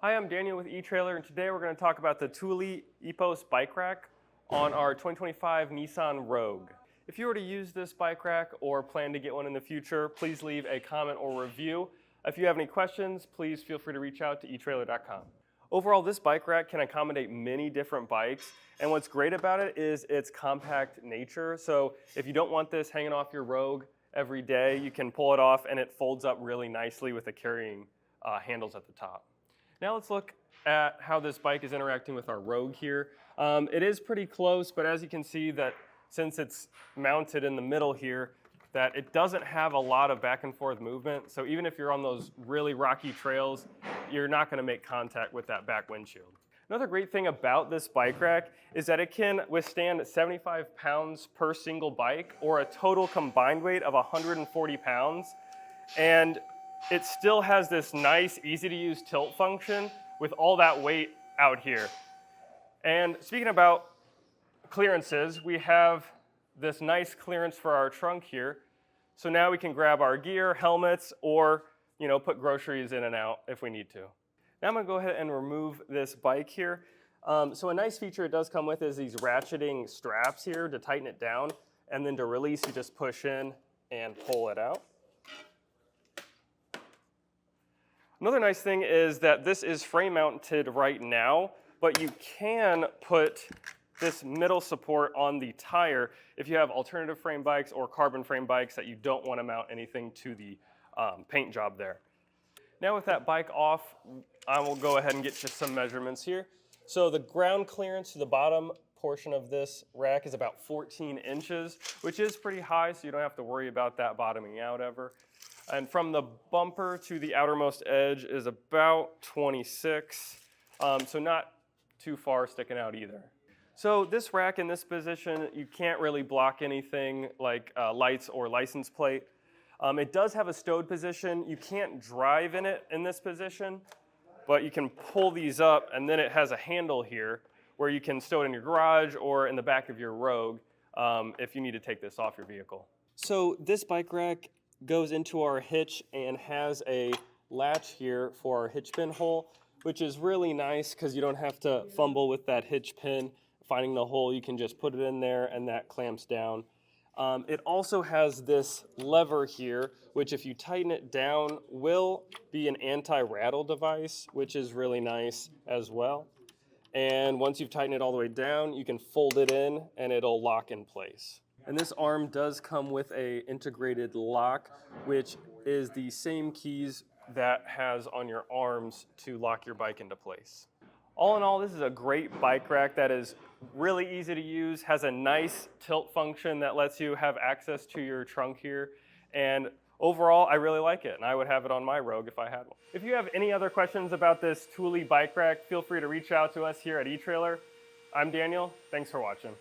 Hi, I'm Daniel with eTrailer, and today we're going to talk about the Thule Epos bike rack on our 2025 Nissan Rogue. If you were to use this bike rack or plan to get one in the future, please leave a comment or review. If you have any questions, please feel free to reach out to etrailer.com. Overall, this bike rack can accommodate many different bikes, and what's great about it is its compact nature. So if you don't want this hanging off your Rogue every day, you can pull it off and it folds up really nicely with the carrying handles at the top. Now let's look at how this bike is interacting with our Rogue here. It is pretty close, but as you can see that since it's mounted in the middle here, that it doesn't have a lot of back and forth movement. So even if you're on those really rocky trails, you're not going to make contact with that back windshield. Another great thing about this bike rack is that it can withstand 75 pounds per single bike, or a total combined weight of 140 pounds. And it still has this nice, easy to use tilt function with all that weight out here. And speaking about clearances, we have this nice clearance for our trunk here. So now we can grab our gear, helmets, or put groceries in and out if we need to. Now I'm going to go ahead and remove this bike here. So a nice feature it does come with is these ratcheting straps here to tighten it down, and then to release you just push in and pull it out. Another nice thing is that this is frame mounted right now, but you can put this middle support on the tire if you have alternative frame bikes or carbon frame bikes that you don't want to mount anything to the paint job there. Now with that bike off, I will go ahead and get you some measurements here. So the ground clearance to the bottom portion of this rack is about 14 inches, which is pretty high, so you don't have to worry about that bottoming out ever. And from the bumper to the outermost edge is about 26, so not too far sticking out either. So this rack in this position, you can't really block anything like lights or license plate. It does have a stowed position. You can't drive in it in this position, but you can pull these up, and then it has a handle here where you can stow it in your garage or in the back of your Rogue if you need to take this off your vehicle. So this bike rack goes into our hitch and has a latch here for our hitch pin hole, which is really nice because you don't have to fumble with that hitch pin finding the hole. You can just put it in there and that clamps down. It also has this lever here, which if you tighten it down will be an anti-rattle device, which is really nice as well. And once you've tightened it all the way down, you can fold it in and it'll lock in place. And this arm does come with a integrated lock, which is the same keys that has on your arms to lock your bike into place. All in all, this is a great bike rack that is really easy to use, has a nice tilt function that lets you have access to your trunk here, and overall, I really like it, and I would have it on my Rogue if I had one. If you have any other questions about this Thule bike rack, feel free to reach out to us here at eTrailer. I'm Daniel. Thanks for watching.